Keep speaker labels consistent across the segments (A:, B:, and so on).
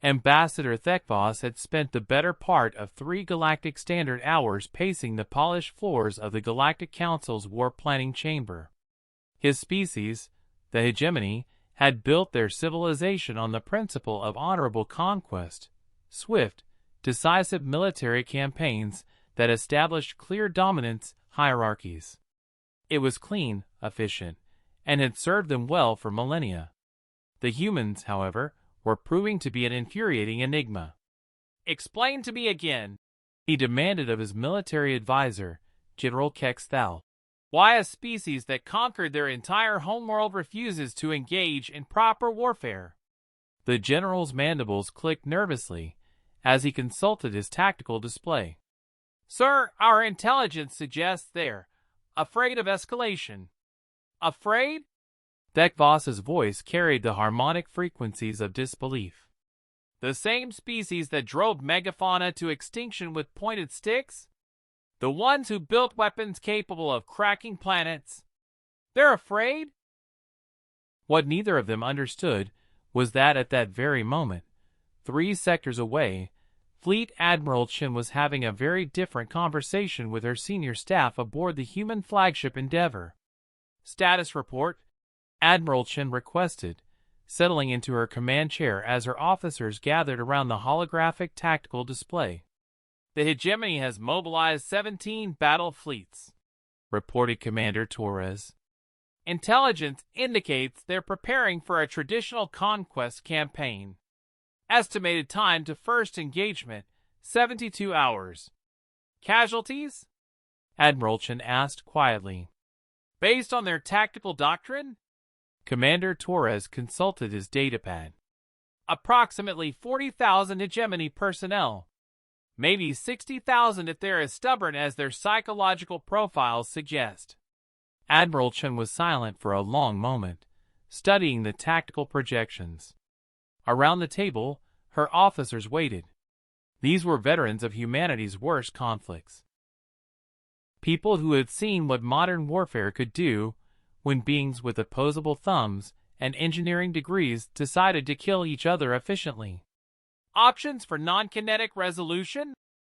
A: Ambassador Thekvos had spent the better part of 3 galactic standard hours pacing the polished floors of the Galactic Council's war planning chamber. His species, the hegemony, had built their civilization on the principle of honorable conquest, swift, decisive military campaigns that established clear dominance hierarchies. It was clean, efficient, and had served them well for millennia. The humans, however, were proving to be an infuriating enigma. "Explain to me again," he demanded of his military advisor, General Kexthal, "why a species that conquered their entire homeworld refuses to engage in proper warfare." The general's mandibles clicked nervously as he consulted his tactical display. "Sir, our intelligence suggests they're afraid of escalation." "Afraid?" Thekvos's voice carried the harmonic frequencies of disbelief. "The same species that drove megafauna to extinction with pointed sticks? The ones who built weapons capable of cracking planets? They're afraid?" What neither of them understood was that at that very moment, 3 sectors away, Fleet Admiral Chen was having a very different conversation with her senior staff aboard the human flagship Endeavour. "Status report," Admiral Chen requested, settling into her command chair as her officers gathered around the holographic tactical display. "The hegemony has mobilized 17 battle fleets," reported Commander Torres. "Intelligence indicates they're preparing for a traditional conquest campaign. Estimated time to first engagement, 72 hours. Casualties?" Admiral Chen asked quietly. "Based on their tactical doctrine?" Commander Torres consulted his datapad. "Approximately 40,000 hegemony personnel. Maybe 60,000 if they're as stubborn as their psychological profiles suggest." Admiral Chen was silent for a long moment, studying the tactical projections. Around the table, her officers waited. These were veterans of humanity's worst conflicts. People who had seen what modern warfare could do when beings with opposable thumbs and engineering degrees decided to kill each other efficiently. "Options for non-kinetic resolution?"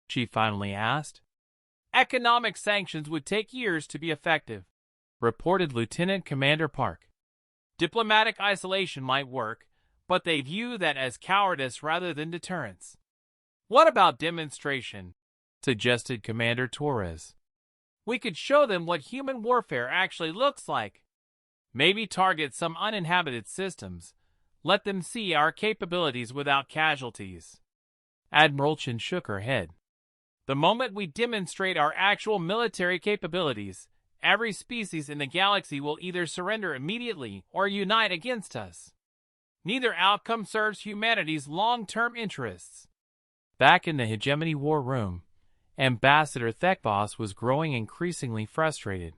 A: she finally asked. "Economic sanctions would take years to be effective," reported Lieutenant Commander Park. "Diplomatic isolation might work, but they view that as cowardice rather than deterrence." "What about demonstration?" suggested Commander Torres. "We could show them what human warfare actually looks like. Maybe target some uninhabited systems. Let them see our capabilities without casualties." Admiral Chen shook her head. "The moment we demonstrate our actual military capabilities, every species in the galaxy will either surrender immediately or unite against us. Neither outcome serves humanity's long-term interests." Back in the hegemony war room, Ambassador Thekvos was growing increasingly frustrated.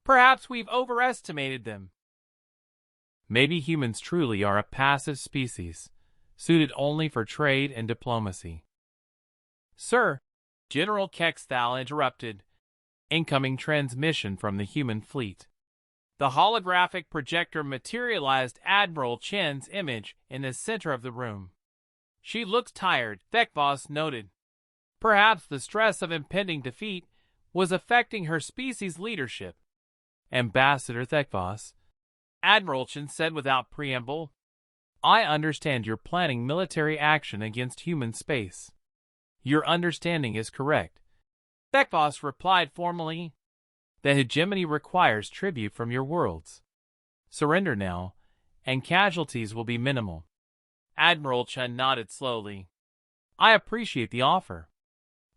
A: "Perhaps we've overestimated them." Maybe humans truly are a passive species, suited only for trade and diplomacy. "Sir," General Kexthal interrupted. "Incoming transmission from the human fleet." The holographic projector materialized Admiral Chen's image in the center of the room. "She looks tired," Thekvos noted. Perhaps the stress of impending defeat was affecting her species' leadership. "Ambassador Thekvos," Admiral Chen said without preamble, "I understand you're planning military action against human space. Your understanding is correct." Thekvos replied formally. "The hegemony requires tribute from your worlds. Surrender now, and casualties will be minimal." Admiral Chen nodded slowly. "I appreciate the offer.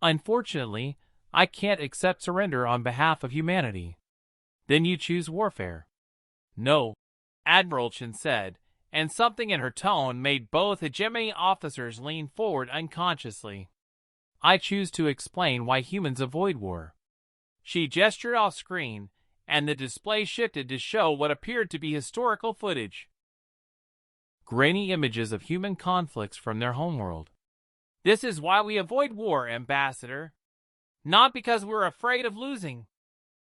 A: Unfortunately, I can't accept surrender on behalf of humanity." "Then you choose warfare." "No," Admiral Chen said, and something in her tone made both hegemony officers lean forward unconsciously. "I choose to explain why humans avoid war." She gestured off screen, and the display shifted to show what appeared to be historical footage. Grainy images of human conflicts from their homeworld. "This is why we avoid war, Ambassador. Not because we're afraid of losing."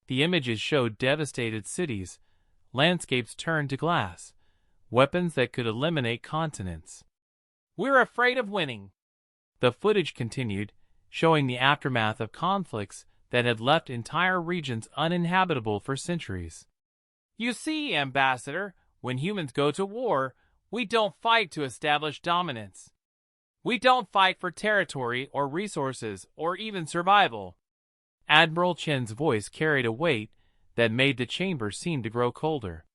A: The images showed devastated cities, landscapes turned to glass, weapons that could eliminate continents. We're afraid of winning. The footage continued, showing the aftermath of conflicts that had left entire regions uninhabitable for centuries. You see, Ambassador, when humans go to war, we don't fight to establish dominance. We don't fight for territory or resources or even survival. Admiral Chen's voice carried a weight that made the chamber seem to grow colder.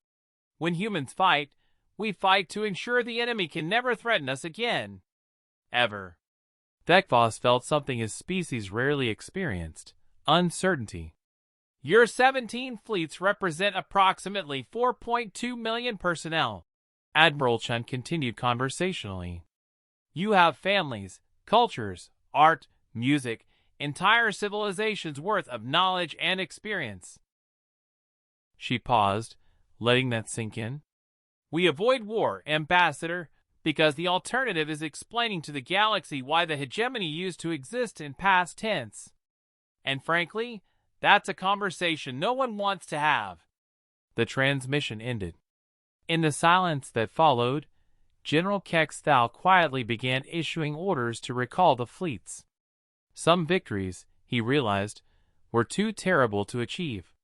A: When humans fight, we fight to ensure the enemy can never threaten us again. Ever. Thekvos felt something his species rarely experienced: uncertainty. Your 17 fleets represent approximately 4.2 million personnel. Admiral Chen continued conversationally. You have families, cultures, art, music, entire civilizations worth of knowledge and experience. She paused, letting that sink in. We avoid war, Ambassador, because the alternative is explaining to the galaxy why the hegemony used to exist in past tense. And frankly, that's a conversation no one wants to have. The transmission ended. In the silence that followed, General Kex Thal quietly began issuing orders to recall the fleets. Some victories, he realized, were too terrible to achieve.